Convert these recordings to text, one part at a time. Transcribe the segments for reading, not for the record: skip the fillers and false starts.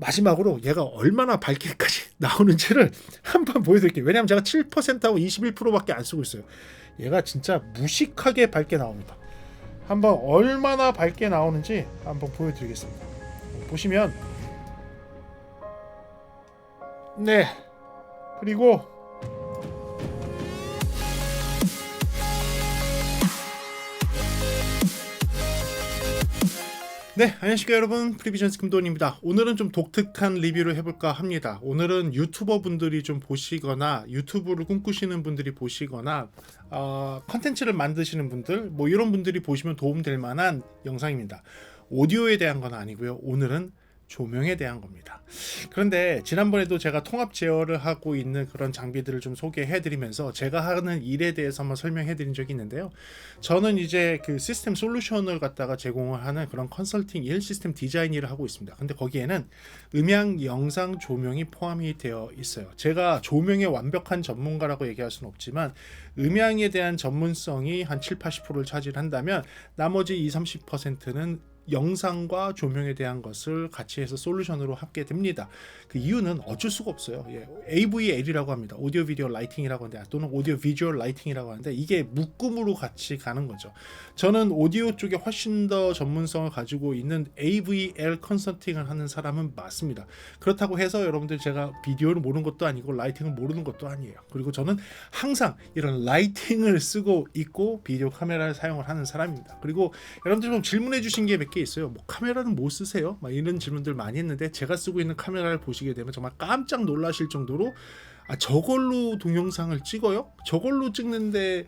마지막으로 얘가 얼마나 밝게까지 나오는지를 한번 보여드릴게요. 왜냐하면 제가 7%하고 21%밖에 안 쓰고 있어요. 얘가 진짜 무식하게 밝게 나옵니다. 한번 얼마나 밝게 나오는지 한번 보여드리겠습니다. 보시면 네, 그리고 네, 안녕하십니까 여러분, 프리비전스 김도훈입니다. 오늘은 좀 독특한 리뷰를 해볼까 합니다. 오늘은 유튜버 분들이 좀 보시거나 유튜브를 꿈꾸시는 분들이 보시거나 컨텐츠를 만드시는 분들, 뭐 이런 분들이 보시면 도움될 만한 영상입니다. 오디오에 대한 건 아니고요. 오늘은 조명에 대한 겁니다. 그런데 지난번에도 제가 통합 제어를 하고 있는 그런 장비들을 좀 소개해드리면서 제가 하는 일에 대해서 한번 설명해드린 적이 있는데요. 저는 이제 그 시스템 솔루션을 갖다가 제공을 하는 그런 컨설팅 일, 시스템 디자인 일을 하고 있습니다. 근데 거기에는 음향, 영상, 조명이 포함이 되어 있어요. 제가 조명의 완벽한 전문가라고 얘기할 수는 없지만 음향에 대한 전문성이 한 7, 80%를 차지한다면 나머지 20, 30%는 영상과 조명에 대한 것을 같이 해서 솔루션으로 하게 됩니다. 그 이유는 어쩔 수가 없어요. AVL이라고 합니다. 오디오 비디오 라이팅이라고 하는데, 또는 오디오 비주얼 라이팅이라고 하는데, 이게 묶음으로 같이 가는 거죠. 저는 오디오 쪽에 훨씬 더 전문성을 가지고 있는 AVL 컨설팅을 하는 사람은 맞습니다. 그렇다고 해서 여러분들 제가 비디오를 모르는 것도 아니고 라이팅을 모르는 것도 아니에요. 그리고 저는 항상 이런 라이팅을 쓰고 있고 비디오 카메라를 사용을 하는 사람입니다. 그리고 여러분들 좀 질문해 주신 게 몇 개 있어요. 뭐 카메라는 뭐 쓰세요? 막 이런 질문들 많이 했는데, 제가 쓰고 있는 카메라를 보시게 되면 정말 깜짝 놀라실 정도로 저걸로 동영상을 찍어요? 저걸로 찍는데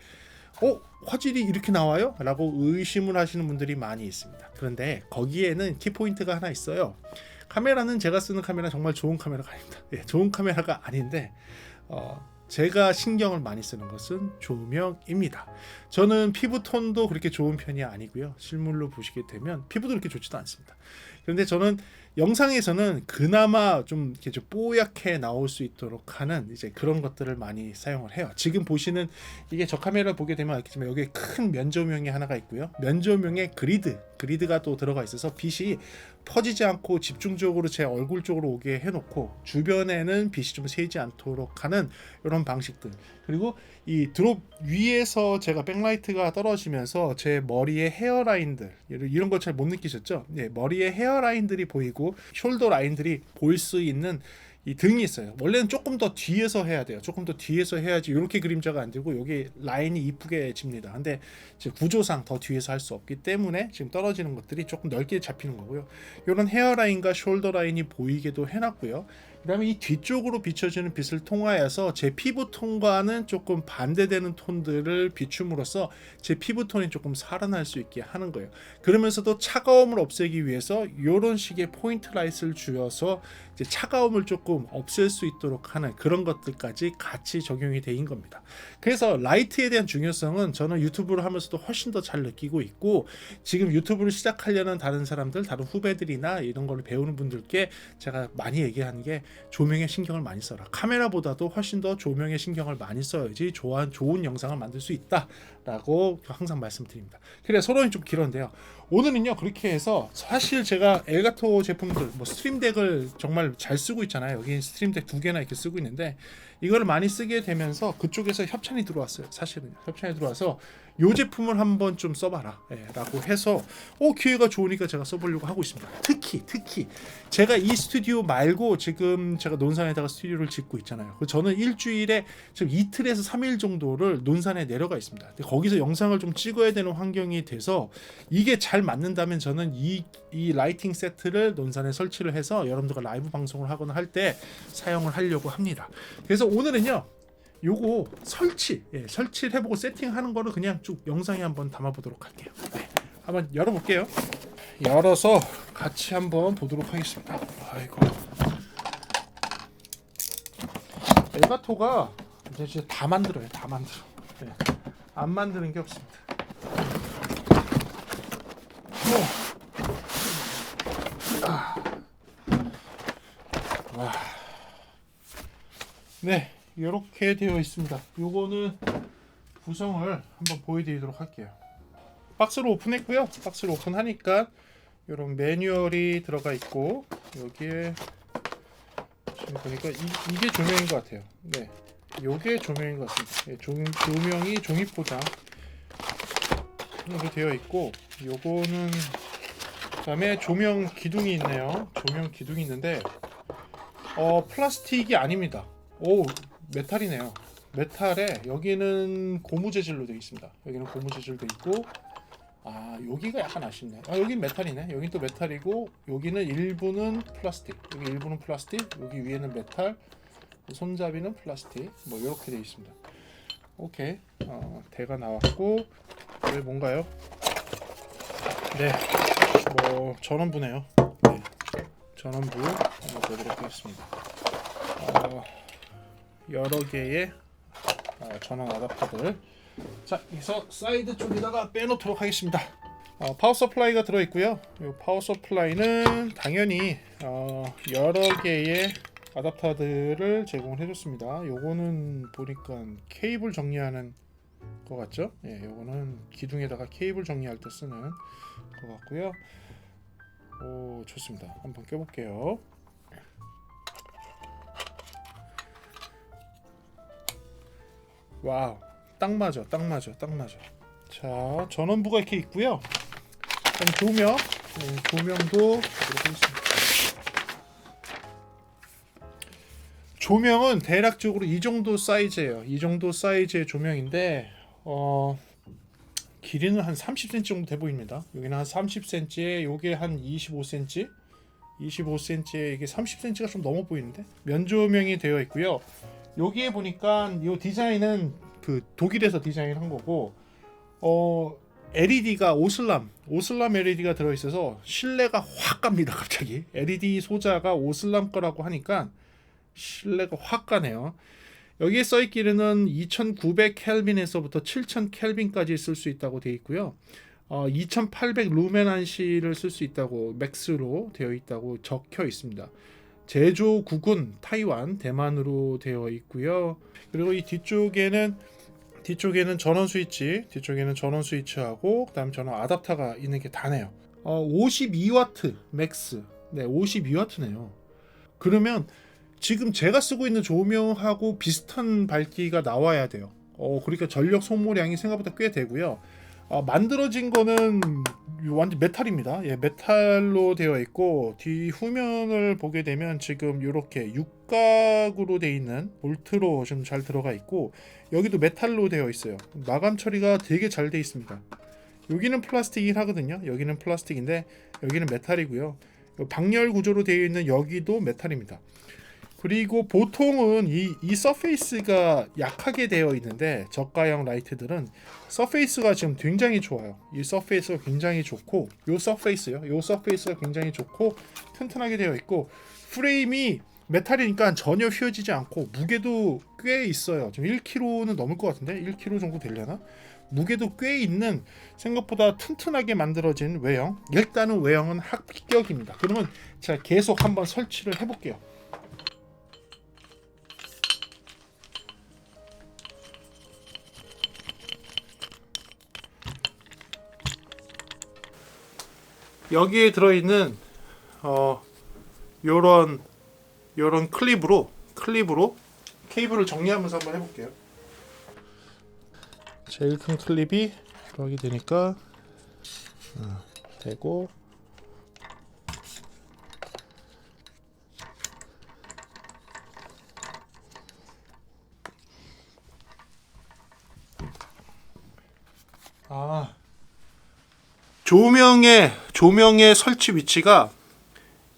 화질이 이렇게 나와요? 라고 의심을 하시는 분들이 많이 있습니다. 그런데 거기에는 키포인트가 하나 있어요. 카메라는 제가 쓰는 카메라 정말 좋은 카메라가 아닙니다. 좋은 카메라가 아닌데 제가 신경을 많이 쓰는 것은 조명입니다. 저는 피부톤도 그렇게 좋은 편이 아니고요. 실물로 보시게 되면 피부도 그렇게 좋지도 않습니다. 그런데 저는 영상에서는 그나마 좀 이렇게 좀 뽀얗게 나올 수 있도록 하는 이제 그런 것들을 많이 사용을 해요. 지금 보시는 이게 저 카메라를 보게 되면 알겠지만 여기에 큰 면조명이 하나가 있고요. 면조명에 그리드가 또 들어가 있어서 빛이 퍼지지 않고 집중적으로 제 얼굴 쪽으로 오게 해놓고 주변에는 빛이 좀 새지 않도록 하는 이런 방식들. 그리고 이 드롭 위에서 제가 백라이트가 떨어지면서 제 머리의 헤어라인들, 이런 거 잘 못 느끼셨죠? 머리의 헤어라인들이 보이고 숄더 라인들이 보일 수 있는 이 등이 있어요. 원래는 조금 더 뒤에서 해야 돼요. 조금 더 뒤에서 해야지 이렇게 그림자가 안 되고 여기 라인이 이쁘게 집니다. 근데 구조상 더 뒤에서 할 수 없기 때문에 지금 떨어지는 것들이 조금 넓게 잡히는 거고요. 이런 헤어라인과 숄더 라인이 보이게도 해놨고요. 그 다음에 이 뒤쪽으로 비춰지는 빛을 통하여서 제 피부톤과는 조금 반대되는 톤들을 비춤으로써 제 피부톤이 조금 살아날 수 있게 하는 거예요. 그러면서도 차가움을 없애기 위해서 이런 식의 포인트 라이트를 주어서 이제 차가움을 조금 없앨 수 있도록 하는 그런 것들까지 같이 적용이 되는 겁니다. 그래서 라이트에 대한 중요성은 저는 유튜브를 하면서도 훨씬 더 잘 느끼고 있고, 지금 유튜브를 시작하려는 다른 사람들, 다른 후배들이나 이런 걸 배우는 분들께 제가 많이 얘기하는 게 조명에 신경을 많이 써라. 카메라보다도 훨씬 더 조명에 신경을 많이 써야지 좋은 영상을 만들 수 있다라고 항상 말씀드립니다. 그래, 서론이 좀 길었는데요. 오늘은요, 그렇게 해서 사실 제가 엘가토 제품들, 뭐 스트림덱을 정말 잘 쓰고 있잖아요. 여기 스트림덱 2개나 이렇게 쓰고 있는데, 이거를 많이 쓰게 되면서 그쪽에서 협찬이 들어왔어요. 사실은 협찬이 들어와서 이 제품을 한번 좀 써봐라 라고 해서 기회가 좋으니까 제가 써보려고 하고 있습니다. 특히 제가 이 스튜디오 말고 지금 제가 논산에다가 스튜디오를 짓고 있잖아요. 저는 일주일에 지금 이틀에서 3일 정도를 논산에 내려가 있습니다. 근데 거기서 영상을 좀 찍어야 되는 환경이 돼서 이게 잘 맞는다면 저는 이 라이팅 세트를 논산에 설치를 해서 여러분들과 라이브 방송을 하거나 할 때 사용을 하려고 합니다. 그래서 오늘은요, 요거 설치를 해보고 세팅하는 거를 그냥 쭉 영상에 한번 담아보도록 할게요. 한번 열어볼게요. 열어서 같이 한번 보도록 하겠습니다. 아이고, 엘가토가 이제 진짜 다 만들어요. 안 만드는 게 없습니다. 네, 이렇게 되어 있습니다. 요거는 구성을 한번 보여드리도록 할게요. 박스로 오픈했고요. 박스로 오픈하니까 이런 매뉴얼이 들어가 있고, 여기에 보니까 이게 조명인 것 같아요. 네, 요게 조명인 것 같습니다. 예, 조명이 종이 포장으로 되어 있고, 요거는 그다음에 조명 기둥이 있네요. 조명 기둥이 있는데 플라스틱이 아닙니다. 오, 메탈이네요. 메탈에 여기는 고무 재질로 되어 있습니다. 여기는 고무 재질도 있고, 여기가 약간 아쉽네. 여긴 메탈이네. 여긴 또 메탈이고, 여기는 일부는 플라스틱. 여기 일부는 플라스틱. 여기 위에는 메탈. 손잡이는 플라스틱. 뭐 이렇게 되어 있습니다. 오케이. 대가 나왔고, 왜 뭔가요? 네. 뭐 전원부네요. 네. 전원부 한번 보도록 하겠습니다. 여러 개의 전원 아답터들. 자, 여기서 사이드 쪽에다가 빼놓도록 하겠습니다. 파워 서플라이가 들어있고요. 이 파워 서플라이는 당연히 여러 개의 아답터들을 제공을 해줬습니다. 요거는 보니까 케이블 정리하는 것 같죠? 예, 요거는 기둥에다가 케이블 정리할 때 쓰는 것 같고요. 오, 좋습니다. 한번 껴볼게요. 와우, 딱 맞아. 자, 전원부가 이렇게 있고요. 그럼 조명도 이렇게 있습니다. 조명은 대략적으로 이 정도 사이즈예요. 이 정도 사이즈의 조명인데 길이는 한 30cm 정도 돼 보입니다. 여기는 한 30cm에 요게 한 25cm, 25cm에 이게 30cm가 좀 넘어 보이는데 면조명이 되어 있고요. 여기에 보니까 이 디자인은 그 독일에서 디자인한 거고, LED가 오슬람 LED가 들어 있어서 실내가 확 갑니다. 갑자기 LED 소자가 오슬람 거라고 하니까 실내가 확 가네요. 여기에 써있기는 2900 켈빈에서부터 7000 켈빈까지 쓸 수 있다고 되어 있고요. 2800 루멘안시를 쓸 수 있다고 맥스로 되어 있다고 적혀 있습니다. 제조국은 타이완, 대만으로 되어 있고요. 그리고 이 뒤쪽에는 전원 스위치하고 그다음 전원 아답터가 있는 게 다네요. 52와트 맥스. 네, 52와트네요. 그러면 지금 제가 쓰고 있는 조명하고 비슷한 밝기가 나와야 돼요. 그러니까 전력 소모량이 생각보다 꽤 되고요. 만들어진 거는 완전 메탈입니다. 예, 메탈로 되어 있고, 뒤 후면을 보게 되면 지금 이렇게 육각으로 되어 있는 볼트로 좀 잘 들어가 있고, 여기도 메탈로 되어 있어요. 마감 처리가 되게 잘 되어 있습니다. 여기는 플라스틱이긴 하거든요. 여기는 플라스틱인데 여기는 메탈이고요. 방열 구조로 되어 있는 여기도 메탈입니다. 그리고 보통은 이 서페이스가 약하게 되어 있는데, 저가형 라이트들은 서페이스가 지금 굉장히 좋아요. 이 서페이스가 굉장히 좋고, 요 서페이스가 굉장히 좋고 튼튼하게 되어 있고, 프레임이 메탈이니까 전혀 휘어지지 않고, 무게도 꽤 있어요. 지금 1kg는 넘을 것 같은데 1kg 정도 되려나? 무게도 꽤 있는, 생각보다 튼튼하게 만들어진 외형. 일단은 외형은 합격입니다. 그러면 제가 계속 한번 설치를 해볼게요. 여기에 들어있는 요런 클립으로 케이블을 정리하면서 한번 해볼게요. 제일 큰 클립이 들어가게 되니까 되고, 조명의 설치 위치가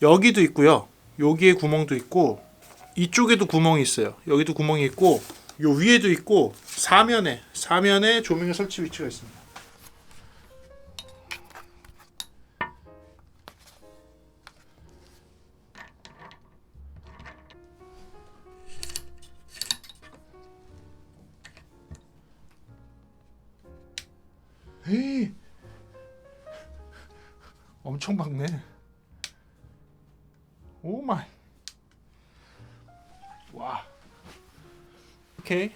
여기도 있고요. 여기에 구멍도 있고, 이쪽에도 구멍이 있어요. 여기도 구멍이 있고, 요 위에도 있고, 사면에 조명의 설치 위치가 있습니다. 에이, 엄청 밝네. 오 마이. 와. 오케이.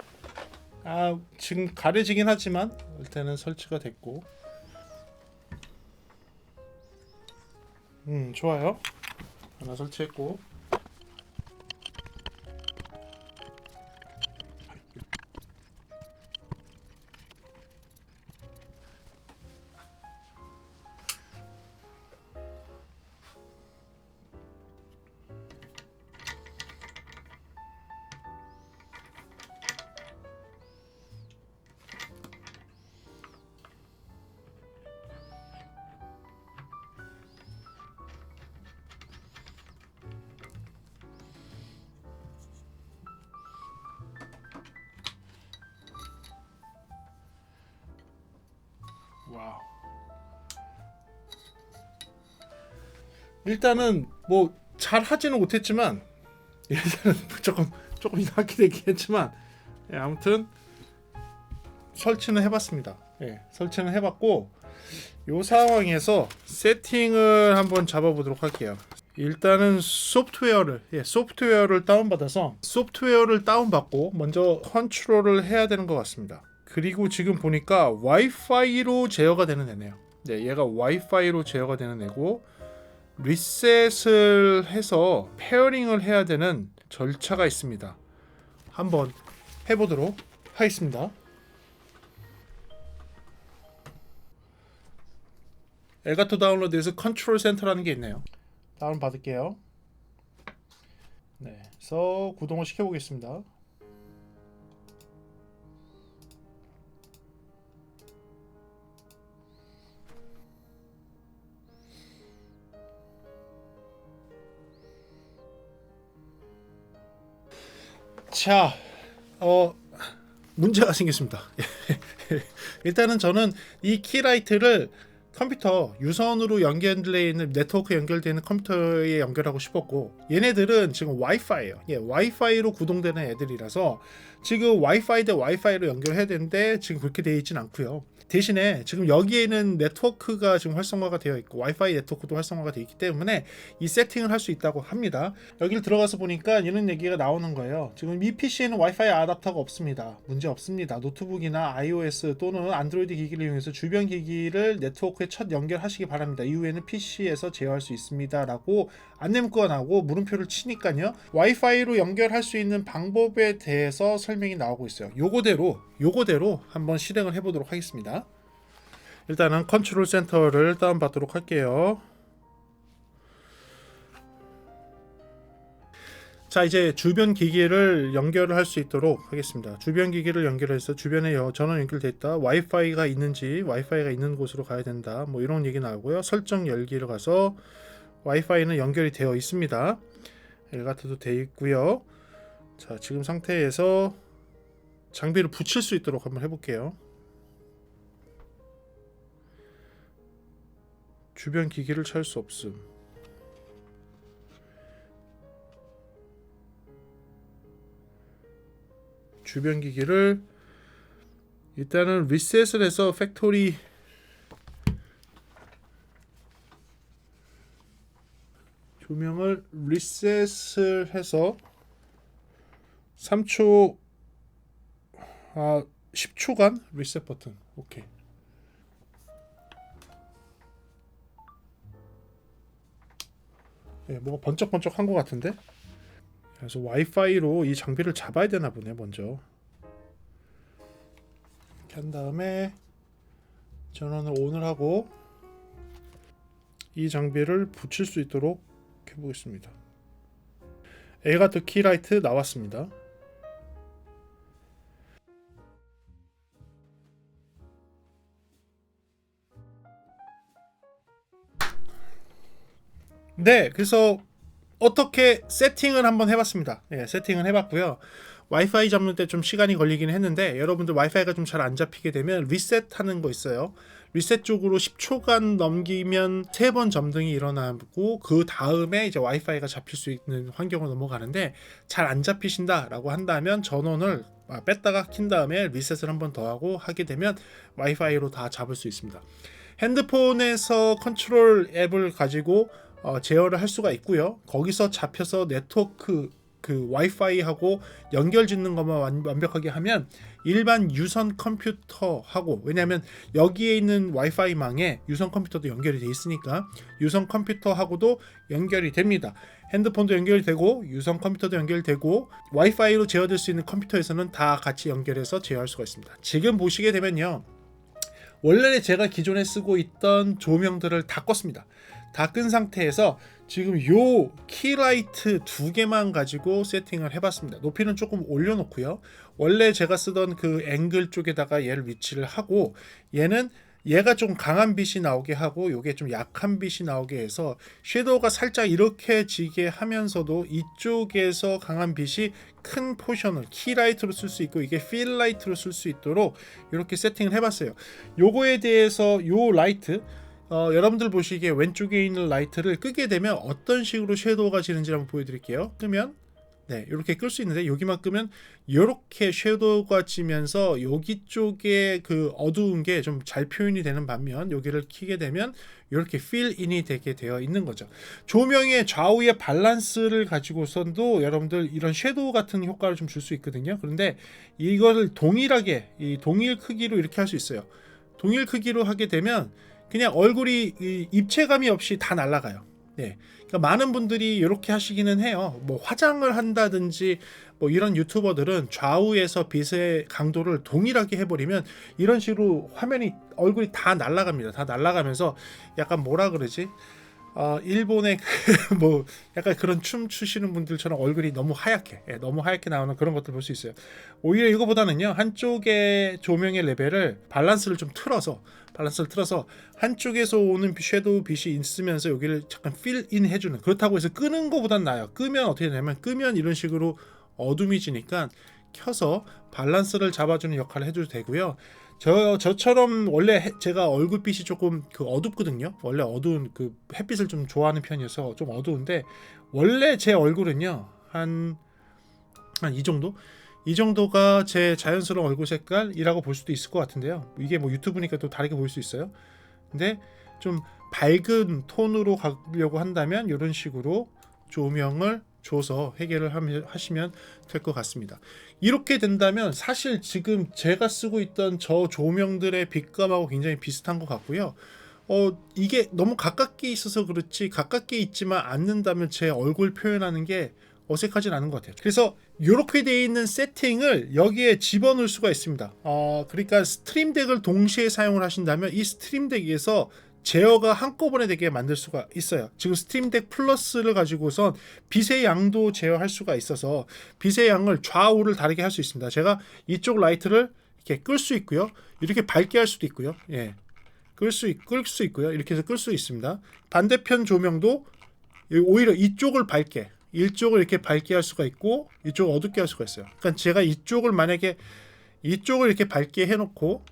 지금 가려지긴 하지만 일단은 설치가 됐고, 좋아요. 하나 설치했고, 일단은 뭐 잘 하지는 못했지만 일단은 조금 이상하게 되긴 했지만 예, 아무튼 설치는 해봤습니다. 예, 설치는 해봤고 이 상황에서 세팅을 한번 잡아보도록 할게요. 일단은 소프트웨어를 다운받아서 소프트웨어를 다운받고 먼저 컨트롤을 해야 되는 것 같습니다. 그리고 지금 보니까 와이파이로 제어가 되는 애네요. 네, 얘가 와이파이로 제어가 되는 애고 리셋을 해서 페어링을 해야 되는 절차가 있습니다. 한번 해보도록 하겠습니다. 엘가토 다운로드에서 컨트롤 센터라는 게 있네요. 다운 받을게요. 네, 그래서 구동을 시켜보겠습니다. 자, 문제가 생겼습니다. 일단은 저는 이 키라이트를 컴퓨터 유선으로 연결되어 있는 네트워크 연결되어 있는 컴퓨터에 연결하고 싶었고 얘네들은 지금 와이파이예요. 예, 와이파이로 구동되는 애들이라서 지금 와이파이 대 와이파이로 연결해야 되는데 지금 그렇게 되어 있진 않고요. 대신에 지금 여기에는 네트워크가 지금 활성화가 되어 있고 와이파이 네트워크도 활성화가 되어 있기 때문에 이 세팅을 할 수 있다고 합니다. 여기를 들어가서 보니까 이런 얘기가 나오는 거예요. 지금 이 PC에는 와이파이 아답터가 없습니다. 문제 없습니다. 노트북이나 iOS 또는 안드로이드 기기를 이용해서 주변 기기를 네트워크에 첫 연결하시기 바랍니다. 이후에는 PC에서 제어할 수 있습니다. 라고 안내 문구가 나오고 물음표를 치니까요. 와이파이로 연결할 수 있는 방법에 대해서 설명이 나오고 있어요. 요거대로 한번 실행을 해보도록 하겠습니다. 일단은 컨트롤 센터를 다운받도록 할게요. 자, 이제 주변 기기를 연결을 할 수 있도록 하겠습니다. 주변 기기를 연결해서 주변에 전원 연결돼 있다. 와이파이가 있는 곳으로 가야 된다. 뭐 이런 얘기 나오고요. 설정 열기를 가서 와이파이는 연결이 되어 있습니다. 엘가토도 되어 있고요. 자, 지금 상태에서 장비를 붙일 수 있도록 한번 해볼게요. 주변 기기를 찾을 수 없음. 주변 기기를 일단은 리셋을 해서 팩토리 조명을 리셋을 해서 3초 10초간 리셋 버튼. 오케이. 예, 뭐가 번쩍번쩍한 것 같은데? 그래서 와이파이로 이 장비를 잡아야 되나 보네. 먼저 이렇게 한 다음에 전원을 ON을 하고 이 장비를 붙일 수 있도록 해보겠습니다. 엘가토 키라이트 나왔습니다. 네, 그래서 어떻게 세팅을 한번 해봤습니다. 네, 세팅을 해봤고요. 와이파이 잡는 때 좀 시간이 걸리긴 했는데 여러분들 와이파이가 좀 잘 안 잡히게 되면 리셋하는 거 있어요. 리셋 쪽으로 10초간 넘기면 3번 점등이 일어나고 그 다음에 이제 와이파이가 잡힐 수 있는 환경으로 넘어가는데 잘 안 잡히신다라고 한다면 전원을 뺐다가 킨 다음에 리셋을 한 번 더 하고 하게 되면 와이파이로 다 잡을 수 있습니다. 핸드폰에서 컨트롤 앱을 가지고 제어를 할 수가 있고요. 거기서 잡혀서 네트워크 그 와이파이하고 연결 짓는 것만 완벽하게 하면 일반 유선 컴퓨터하고, 왜냐하면 여기에 있는 와이파이망에 유선 컴퓨터도 연결이 돼 있으니까 유선 컴퓨터하고도 연결이 됩니다. 핸드폰도 연결이 되고 유선 컴퓨터도 연결되고 와이파이로 제어될 수 있는 컴퓨터에서는 다 같이 연결해서 제어할 수가 있습니다. 지금 보시게 되면요, 원래 제가 기존에 쓰고 있던 조명들을 다 껐습니다. 다 끈 상태에서 지금 요 키라이트 2개만 가지고 세팅을 해봤습니다. 높이는 조금 올려놓고요. 원래 제가 쓰던 그 앵글 쪽에다가 얘를 위치를 하고, 얘가 좀 강한 빛이 나오게 하고 요게 좀 약한 빛이 나오게 해서 섀도우가 살짝 이렇게 지게 하면서도 이쪽에서 강한 빛이 큰 포션을 키라이트로 쓸 수 있고 이게 필라이트로 쓸 수 있도록 이렇게 세팅을 해봤어요. 요거에 대해서 요 라이트 여러분들 보시기에 왼쪽에 있는 라이트를 끄게 되면 어떤 식으로 섀도우가 지는지 한번 보여드릴게요. 끄면 네, 이렇게 끌 수 있는데 여기만 끄면 이렇게 섀도우가 지면서 여기 쪽에 그 어두운 게 좀 잘 표현이 되는 반면 여기를 켜게 되면 이렇게 필인이 되게 되어 있는 거죠. 조명의 좌우의 밸런스를 가지고선도 여러분들 이런 섀도우 같은 효과를 좀 줄 수 있거든요. 그런데 이거를 동일하게 이 동일 크기로 이렇게 할 수 있어요. 동일 크기로 하게 되면 그냥 얼굴이 입체감이 없이 다 날아가요. 네. 그러니까 많은 분들이 이렇게 하시기는 해요. 뭐 화장을 한다든지 뭐 이런 유튜버들은 좌우에서 빛의 강도를 동일하게 해버리면 이런 식으로 화면이 얼굴이 다 날아갑니다. 다 날아가면서 약간 뭐라 그러지? 일본의 뭐 약간 그런 춤 추시는 분들처럼 얼굴이 너무 하얗게 너무 하얗게 나오는 그런 것들 볼 수 있어요. 오히려 이거보다는요 한쪽의 조명의 레벨을 밸런스를 틀어서 한쪽에서 오는 섀도우 빛이 있으면서 여기를 잠깐 필인 해주는, 그렇다고 해서 끄는 것보단 나아요. 끄면 어떻게 되냐면 끄면 이런 식으로 어둠이 지니까 켜서 밸런스를 잡아주는 역할을 해줘도 되고요. 저처럼 원래 제가 얼굴빛이 조금 어둡거든요. 원래 어두운 그 햇빛을 좀 좋아하는 편이어서 좀 어두운데 원래 제 얼굴은요 한 이 정도? 이 정도가 제 자연스러운 얼굴 색깔이라고 볼 수도 있을 것 같은데요. 이게 뭐 유튜브니까 또 다르게 보일 수 있어요. 근데 좀 밝은 톤으로 가려고 한다면 이런 식으로 조명을 줘서 해결을 하시면 될 것 같습니다. 이렇게 된다면 사실 지금 제가 쓰고 있던 저 조명들의 빛감하고 굉장히 비슷한 것 같고요. 이게 너무 가깝게 있어서 그렇지 가깝게 있지만 않는다면 제 얼굴 표현하는 게 어색하진 않은 것 같아요. 그래서 이렇게 되어 있는 세팅을 여기에 집어넣을 수가 있습니다. 그러니까 스트림덱을 동시에 사용을 하신다면 이 스트림덱에서 제어가 한꺼번에 되게 만들 수가 있어요. 지금 스트림덱 플러스를 가지고선 빛의 양도 제어할 수가 있어서 빛의 양을 좌우를 다르게 할 수 있습니다. 제가 이쪽 라이트를 이렇게 끌 수 있고요. 이렇게 밝게 할 수도 있고요. 예. 끌 수 있고요. 이렇게 해서 끌 수 있습니다. 반대편 조명도 오히려 이쪽을 이렇게 밝게 할 수가 있고 이쪽을 어둡게 할 수가 있어요. 그러니까 제가 이쪽을 만약에 이쪽을 이렇게 밝게 해놓고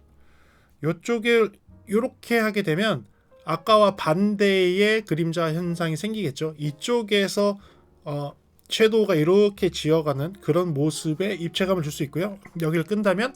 이쪽을 이렇게 하게 되면 아까와 반대의 그림자 현상이 생기겠죠. 이쪽에서 섀도우가 이렇게 지어가는 그런 모습의 입체감을 줄 수 있고요. 여기를 끈다면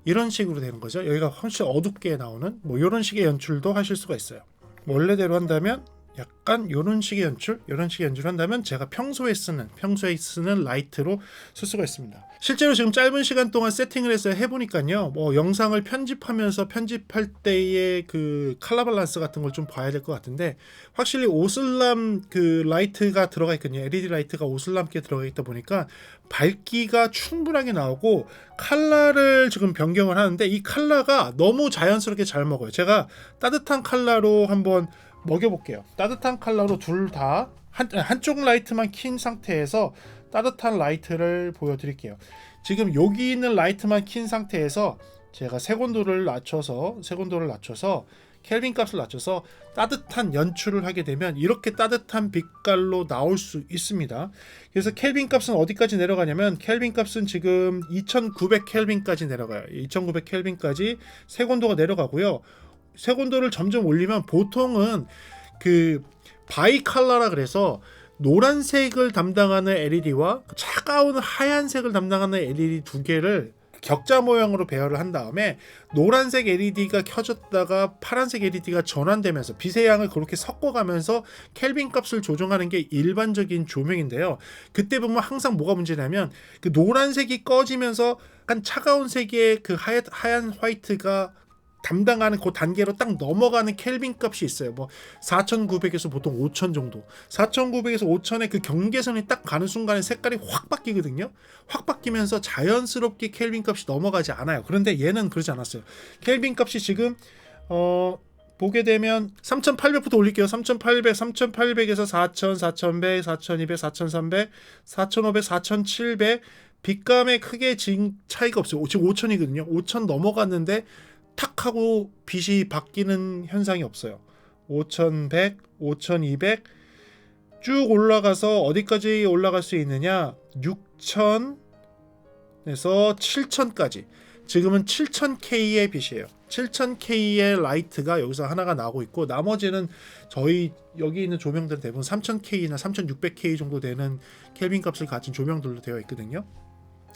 이런 식으로 되는 거죠. 여기가 훨씬 어둡게 나오는 뭐 이런 식의 연출도 하실 수가 있어요. 원래대로 한다면 약간 이런 식의 연출을 한다면 제가 평소에 쓰는 라이트로 쓸 수가 있습니다. 실제로 지금 짧은 시간 동안 세팅을 해서 해보니까요, 뭐 영상을 편집하면서 편집할 때의 그 컬러 밸런스 같은 걸 좀 봐야 될 것 같은데 확실히 오슬람 그 라이트가 들어가 있거든요. LED 라이트가 오슬람께 들어가 있다 보니까 밝기가 충분하게 나오고 컬러를 지금 변경을 하는데 이 컬러가 너무 자연스럽게 잘 먹어요. 제가 따뜻한 컬러로 한번 먹여볼게요. 따뜻한 컬러로 둘 다 한쪽 라이트만 킨 상태에서 따뜻한 라이트를 보여드릴게요. 지금 여기 있는 라이트만 킨 상태에서 제가 색온도를 낮춰서 켈빈 값을 낮춰서 따뜻한 연출을 하게 되면 이렇게 따뜻한 빛깔로 나올 수 있습니다. 그래서 켈빈 값은 어디까지 내려가냐면 켈빈 값은 지금 2900 켈빈까지 내려가요. 2900 켈빈까지 색온도가 내려가고요. 색온도를 점점 올리면 보통은 그 바이칼라라 그래서 노란색을 담당하는 LED와 차가운 하얀색을 담당하는 LED 두 개를 격자 모양으로 배열을 한 다음에 노란색 LED가 켜졌다가 파란색 LED가 전환되면서 빛의 양을 그렇게 섞어가면서 켈빈 값을 조정하는 게 일반적인 조명인데요. 그때 보면 항상 뭐가 문제냐면 그 노란색이 꺼지면서 약간 차가운 색의 그 하얀 화이트가 담당하는 그 단계로 딱 넘어가는 켈빈 값이 있어요. 뭐 4900에서 보통 5000 정도. 4900에서 5000의 그 경계선이 딱 가는 순간에 색깔이 확 바뀌거든요. 확 바뀌면서 자연스럽게 켈빈 값이 넘어가지 않아요. 그런데 얘는 그러지 않았어요. 켈빈 값이 지금 보게 되면 3800부터 올릴게요. 3800에서 4000, 4100, 4200, 4300, 4500, 4700 빛감에 크게 차이가 없어요. 지금 5000이거든요. 5000 넘어갔는데 탁 하고 빛이 바뀌는 현상이 없어요. 5100, 5200 쭉 올라가서 어디까지 올라갈 수 있느냐? 6000에서 7000까지. 지금은 7000K의 빛이에요. 7000K의 라이트가 여기서 하나가 나오고 있고, 나머지는 저희 여기 있는 조명들은 대부분 3000K나 3600K 정도 되는 켈빈 값을 가진 조명들로 되어 있거든요.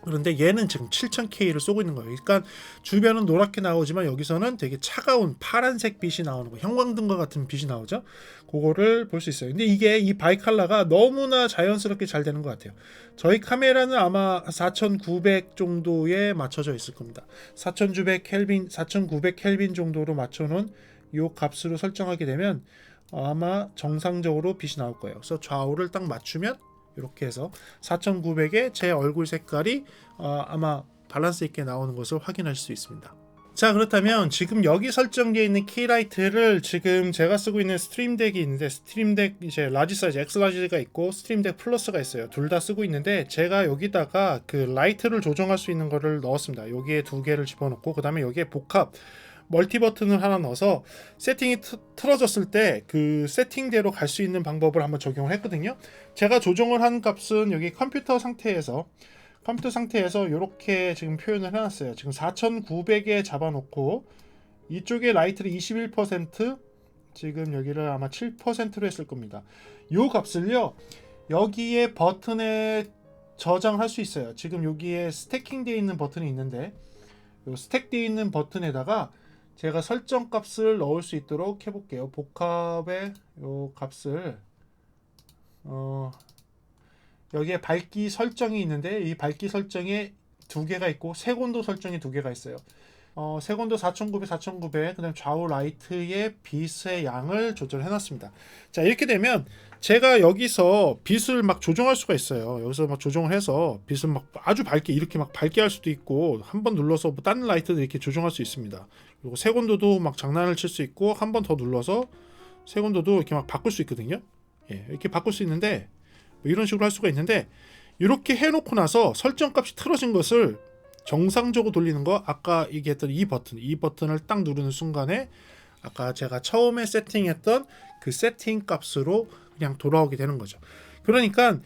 그런데 얘는 지금 7000K를 쏘고 있는 거예요. 그러니까 주변은 노랗게 나오지만 여기서는 되게 차가운 파란색 빛이 나오는 거, 형광등과 같은 빛이 나오죠. 그거를 볼 수 있어요. 근데 이게 이 바이칼라가 너무나 자연스럽게 잘 되는 것 같아요. 저희 카메라는 아마 4900 정도에 맞춰져 있을 겁니다. 4900 켈빈 정도로 맞춰놓은 이 값으로 설정하게 되면 아마 정상적으로 빛이 나올 거예요. 그래서 좌우를 딱 맞추면 이렇게 해서 4900에 제 얼굴 색깔이 아마 밸런스 있게 나오는 것을 확인할 수 있습니다. 자, 그렇다면 지금 여기 설정되어 있는 키라이트를 지금 제가 쓰고 있는 스트림덱이 있는데, 스트림덱 이제 라지 사이즈 엑스라지가 있고 스트림덱 플러스가 있어요. 둘 다 쓰고 있는데 제가 여기다가 그 라이트를 조정할 수 있는 거를 넣었습니다. 여기에 두 개를 집어넣고, 그 다음에 여기에 복합 멀티 버튼을 하나 넣어서 세팅이 틀어졌을 때 그 세팅대로 갈 수 있는 방법을 한번 적용을 했거든요. 제가 조정을 한 값은 여기 컴퓨터 상태에서 이렇게 지금 표현을 해놨어요. 지금 4900에 잡아놓고 이쪽에 라이트를 21%, 지금 여기를 아마 7%로 했을 겁니다. 이 값을요 여기에 버튼에 저장할 수 있어요. 지금 여기에 스태킹 되어 있는 버튼이 있는데, 이 스택 되어 있는 버튼에다가 제가 설정 값을 넣을 수 있도록 해볼게요. 복합의 요 값을 여기에 밝기 설정이 있는데, 이 밝기 설정에 두 개가 있고 색온도 설정이 두 개가 있어요. 색온도 4900, 그 다음 좌우 라이트의 빛의 양을 조절해 놨습니다. 자, 이렇게 되면 제가 여기서 빛을 막 조정할 수가 있어요. 여기서 막 조정을 해서 빛을 막 아주 밝게, 이렇게 막 밝게 할 수도 있고, 한번 눌러서 뭐 다른 라이트도 이렇게 조정할 수 있습니다. 그리고 색온도도 막 장난을 칠 수 있고, 한 번 더 눌러서 색온도도 이렇게 막 바꿀 수 있거든요. 예, 이렇게 바꿀 수 있는데, 뭐 이런 식으로 할 수가 있는데, 이렇게 해놓고 나서 설정 값이 틀어진 것을 정상적으로 돌리는 거, 아까 얘기했던 이 버튼을 딱 누르는 순간에 아까 제가 처음에 세팅했던 그 세팅 값으로 그냥 돌아오게 되는 거죠. 그러니까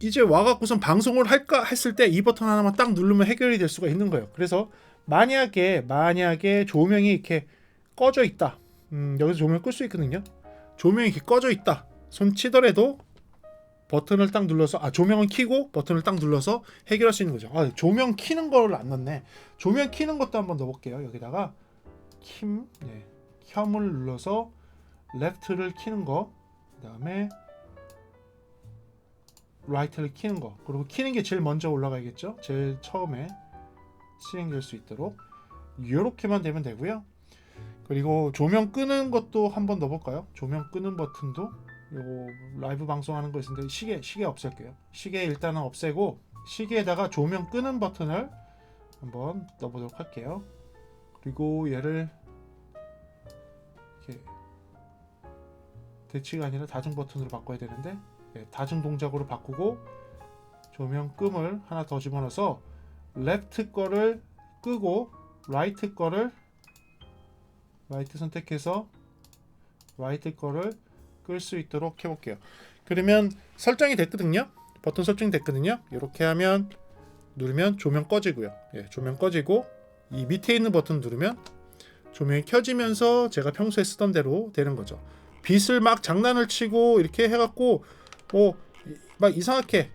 이제 와갖고선 방송을 할까 했을 때 이 버튼 하나만 딱 누르면 해결이 될 수가 있는 거예요. 그래서 만약에 조명이 이렇게 꺼져 있다, 여기서 조명 끌 수 있거든요. 조명이 이렇게 꺼져 있다 손 치더라도 버튼을 딱 눌러서, 조명은 켜고 버튼을 딱 눌러서 해결할 수 있는 거죠. 조명 켜는 거를 안 넣네. 조명 켜는 것도 한번 넣어볼게요. 여기다가 켬을 눌러서 레프트를 켜는 거, 그 다음에 라이트를 켜는 거, 그리고 켜는 게 제일 먼저 올라가야겠죠. 제일 처음에 실행될 수 있도록 이렇게만 되면 되고요. 그리고 조명 끄는 것도 한번 넣어볼까요? 조명 끄는 버튼도 요 라이브 방송하는 거 있는데 시계 없앨게요. 시계 일단은 없애고 시계에다가 조명 끄는 버튼을 한번 넣어보도록 할게요. 그리고 얘를 이렇게 대치가 아니라 다중 버튼으로 바꿔야 되는데, 다중 동작으로 바꾸고 조명 끔을 하나 더 집어넣어서 레프트 거를 끄고 라이트 선택해서 라이트 거를 끌 수 있도록 해볼게요. 그러면 설정이 됐거든요. 버튼 설정이 됐거든요. 이렇게 하면 누르면 조명 꺼지고요. 조명 꺼지고 이 밑에 있는 버튼 누르면 조명이 켜지면서 제가 평소에 쓰던 대로 되는 거죠. 빛을 막 장난을 치고 이렇게 해갖고 막 이상하게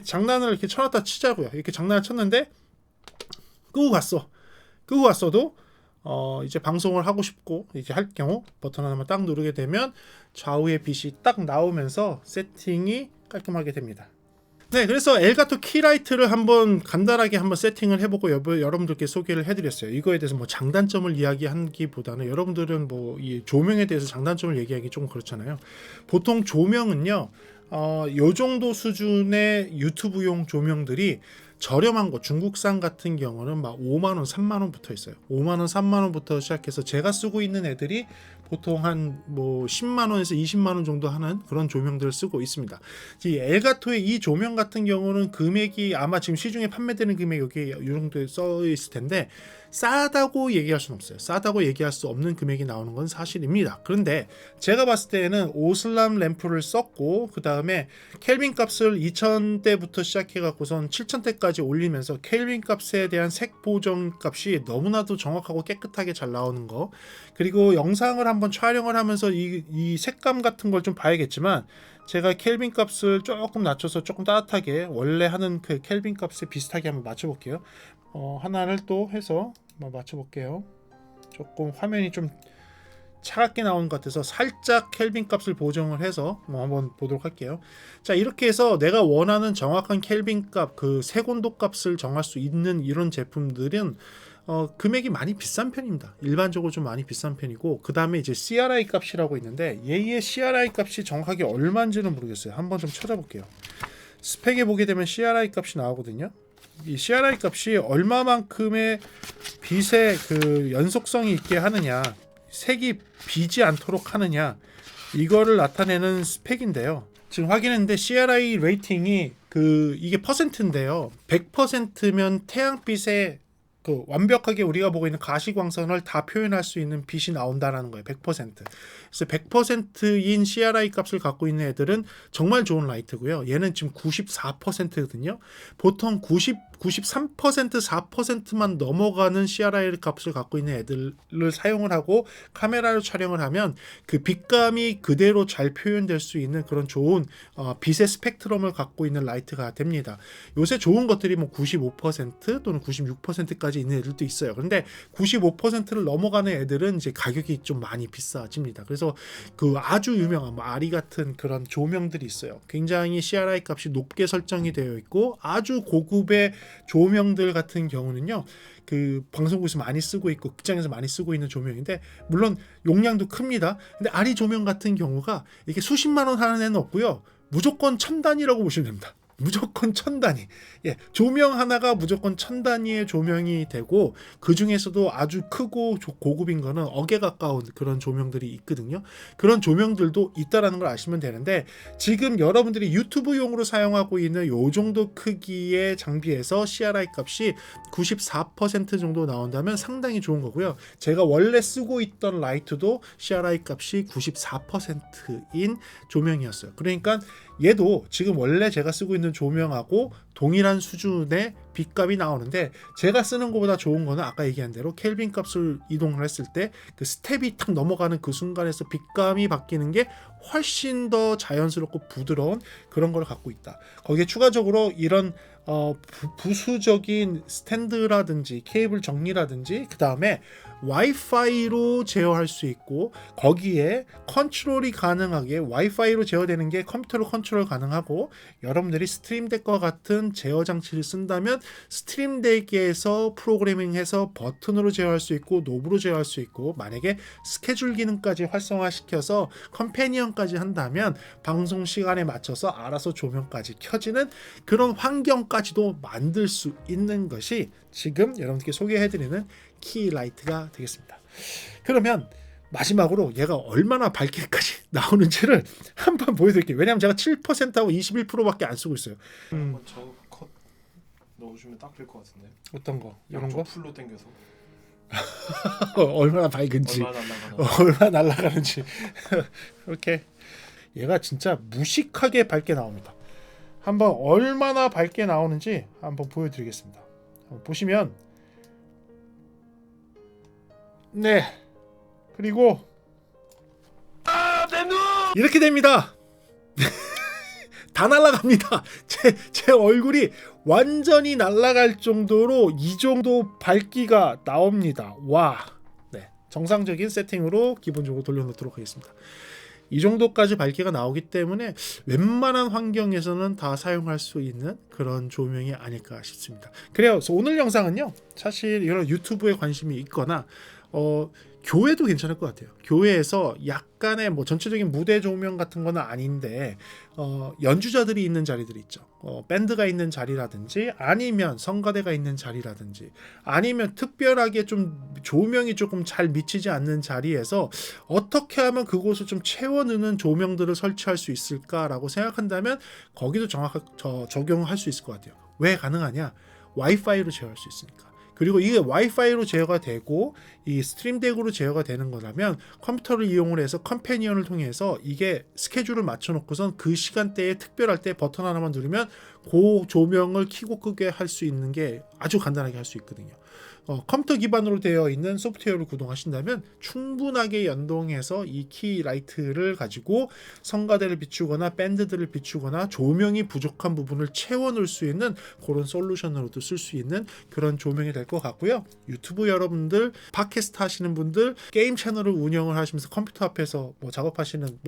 장난을 이렇게 쳐놨다 치자고요. 이렇게 장난을 쳤는데 끄고 갔어도 이제 방송을 하고 싶고 이제 할 경우 버튼 하나만 딱 누르게 되면 좌우의 빛이 딱 나오면서 세팅이 깔끔하게 됩니다. 네, 그래서 엘가토 키라이트를 한번 간단하게 한번 세팅을 해보고 여러분들께 소개를 해드렸어요. 이거에 대해서 뭐 장단점을 이야기하기보다는 여러분들은 뭐 이 조명에 대해서 장단점을 얘기하기 좀 그렇잖아요. 보통 조명은요, 요 정도 수준의 유튜브용 조명들이 저렴한 거, 중국산 같은 경우는 막 5만원, 3만원 붙어 있어요. 5만원, 3만원부터 시작해서 제가 쓰고 있는 애들이 보통 한 뭐 10만 원에서 20만 원 정도 하는 그런 조명들을 쓰고 있습니다. 이 엘가토의 이 조명 같은 경우는 금액이 아마 지금 시중에 판매되는 금액이 여기 이 정도에 써 있을 텐데 싸다고 얘기할 수는 없어요. 싸다고 얘기할 수 없는 금액이 나오는 건 사실입니다. 그런데 제가 봤을 때는 오슬람 램프를 썼고 그 다음에 켈빈 값을 2000대부터 시작해 갖고선 7000대까지 올리면서 켈빈 값에 대한 색 보정 값이 너무나도 정확하고 깨끗하게 잘 나오는 거, 그리고 영상을 한번 촬영을 하면서 이 색감 같은 걸 좀 봐야겠지만 제가 켈빈 값을 조금 낮춰서 조금 따뜻하게 원래 하는 그 켈빈 값에 비슷하게 한번 맞춰 볼게요. 하나를 또 해서 한번 맞춰 볼게요. 조금 화면이 좀 차갑게 나오는 것 같아서 살짝 켈빈 값을 보정을 해서 한번 보도록 할게요. 자, 이렇게 해서 내가 원하는 정확한 켈빈 값, 그 색온도 값을 정할 수 있는 이런 제품들은 금액이 많이 비싼 편입니다. 일반적으로 좀 많이 비싼 편이고, 그 다음에 이제 CRI 값이라고 있는데 얘의 CRI 값이 정확하게 얼마인지는 모르겠어요. 한번 좀 찾아볼게요. 스펙에 보게 되면 CRI 값이 나오거든요. 이 CRI 값이 얼마만큼의 빛의 그 연속성이 있게 하느냐, 색이 비지 않도록 하느냐, 이거를 나타내는 스펙인데요. 지금 확인했는데 CRI 레이팅이 이게 퍼센트인데요. 100%면 태양빛의 그 완벽하게 우리가 보고 있는 가시광선을 다 표현할 수 있는 빛이 나온다라는 거예요. 100%. 그래서 100%인 CRI 값을 갖고 있는 애들은 정말 좋은 라이트고요. 얘는 지금 94%거든요. 보통 93%, 4%만 넘어가는 CRI 값을 갖고 있는 애들을 사용을 하고 카메라로 촬영을 하면 그 빛감이 그대로 잘 표현될 수 있는 그런 좋은 빛의 스펙트럼을 갖고 있는 라이트가 됩니다. 요새 좋은 것들이 뭐 95% 또는 96%까지 있는 애들도 있어요. 그런데 95%를 넘어가는 애들은 이제 가격이 좀 많이 비싸집니다. 그래서 그 아주 유명한 뭐 아리 같은 그런 조명들이 있어요. 굉장히 CRI 값이 높게 설정이 되어 있고 아주 고급의 조명들 같은 경우는요, 그 방송국에서 많이 쓰고 있고 극장에서 많이 쓰고 있는 조명인데 물론 용량도 큽니다. 근데 아리 조명 같은 경우가 이게 수십만 원 하는 애는 없고요, 무조건 1000단위라고 보시면 됩니다. 무조건 1000단위. 예, 조명 하나가 무조건 1000단위의 조명이 되고, 그 중에서도 아주 크고 고급인 거는 억에 가까운 그런 조명들이 있거든요. 그런 조명들도 있다라는 걸 아시면 되는데, 지금 여러분들이 유튜브용으로 사용하고 있는 요 정도 크기의 장비에서 CRI 값이 94% 정도 나온다면 상당히 좋은 거고요. 제가 원래 쓰고 있던 라이트도 CRI 값이 94%인 조명이었어요. 그러니까 얘도 지금 원래 제가 쓰고 있는 조명하고 동일한 수준의 빛값이 나오는데, 제가 쓰는 것보다 좋은 거는 아까 얘기한 대로 켈빈 값을 이동을 했을 때 그 스텝이 탁 넘어가는 그 순간에서 빛감이 바뀌는 게 훨씬 더 자연스럽고 부드러운 그런 걸 갖고 있다. 거기에 추가적으로 이런 부수적인 스탠드라든지 케이블 정리라든지, 그 다음에 와이파이로 제어할 수 있고, 거기에 컨트롤이 가능하게 와이파이로 제어되는 게 컴퓨터로 컨트롤 가능하고, 여러분들이 스트림덱과 같은 제어 장치를 쓴다면 스트림덱에서 프로그래밍해서 버튼으로 제어할 수 있고 노브로 제어할 수 있고, 만약에 스케줄 기능까지 활성화시켜서 컴패니언까지 한다면 방송 시간에 맞춰서 알아서 조명까지 켜지는 그런 환경까지도 만들 수 있는 것이 지금 여러분께 소개해드리는 키라이트가 되겠습니다. 그러면 마지막으로 얘가 얼마나 밝게까지 나오는지를 한번 보여드릴게요. 왜냐하면 제가 7%하고 21%밖에 안 쓰고 있어요. 저 컷 넣어주면 딱 될 것 같은데. 어떤 거? 이런 거? 풀로 당겨서 얼마나 밝은지, 얼마나 날아가는지. 이렇게 얘가 진짜 무식하게 밝게 나옵니다. 한번 얼마나 밝게 나오는지 한번 보여드리겠습니다. 보시면, 네, 그리고 이렇게 됩니다. 다 날아갑니다. 제 얼굴이 완전히 날아갈 정도로 이 정도 밝기가 나옵니다. 와, 네, 정상적인 세팅으로 기본적으로 돌려놓도록 하겠습니다. 이 정도까지 밝기가 나오기 때문에 웬만한 환경에서는 다 사용할 수 있는 그런 조명이 아닐까 싶습니다. 그래서 오늘 영상은요, 사실 이런 유튜브에 관심이 있거나 교회도 괜찮을 것 같아요. 교회에서 약간의 뭐 전체적인 무대 조명 같은 거는 아닌데 연주자들이 있는 자리들이 있죠. 밴드가 있는 자리라든지 아니면 성가대가 있는 자리라든지 아니면 특별하게 좀 조명이 조금 잘 미치지 않는 자리에서 어떻게 하면 그곳을 좀 채워 넣는 조명들을 설치할 수 있을까라고 생각한다면 거기도 정확하게 적용할 수 있을 것 같아요. 왜 가능하냐? 와이파이로 제어할 수 있으니까. 그리고 이게 와이파이로 제어가 되고 이 스트림덱으로 제어가 되는 거라면 컴퓨터를 이용을 해서 컴패니언을 통해서 이게 스케줄을 맞춰놓고선 그 시간대에 특별할 때 버튼 하나만 누르면 그 조명을 켜고 끄게 할 수 있는 게 아주 간단하게 할 수 있거든요. 컴퓨터 기반으로 되어 있는 소프트웨어를 구동하신다면 충분하게 연동해서 이 키 라이트를 가지고 성가대를 비추거나 밴드들을 비추거나 조명이 부족한 부분을 채워 넣을 수 있는 그런 솔루션으로도 쓸 수 있는 그런 조명이 될 것 같고요. 유튜브 여러분들, 팟캐스트 하시는 분들, 게임 채널을 운영을 하시면서 컴퓨터 앞에서 뭐 작업하시는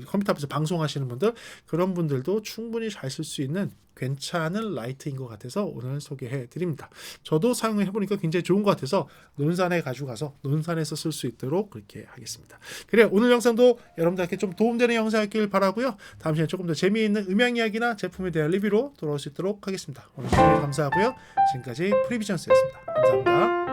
컴퓨터 앞에서 방송하시는 분들, 그런 분들도 충분히 잘 쓸 수 있는 괜찮은 라이트인 것 같아서 오늘 소개해 드립니다. 저도 사용해 보니까 굉장히 좋은 것 같아서 논산에 가지고 가서 논산에서 쓸 수 있도록 그렇게 하겠습니다. 그래요. 오늘 영상도 여러분들께 좀 도움되는 영상이었길 바라고요. 다음 시간에 조금 더 재미있는 음향 이야기나 제품에 대한 리뷰로 돌아올 수 있도록 하겠습니다. 오늘 시청해 주셔서 감사하고요. 지금까지 프리비전스였습니다. 감사합니다.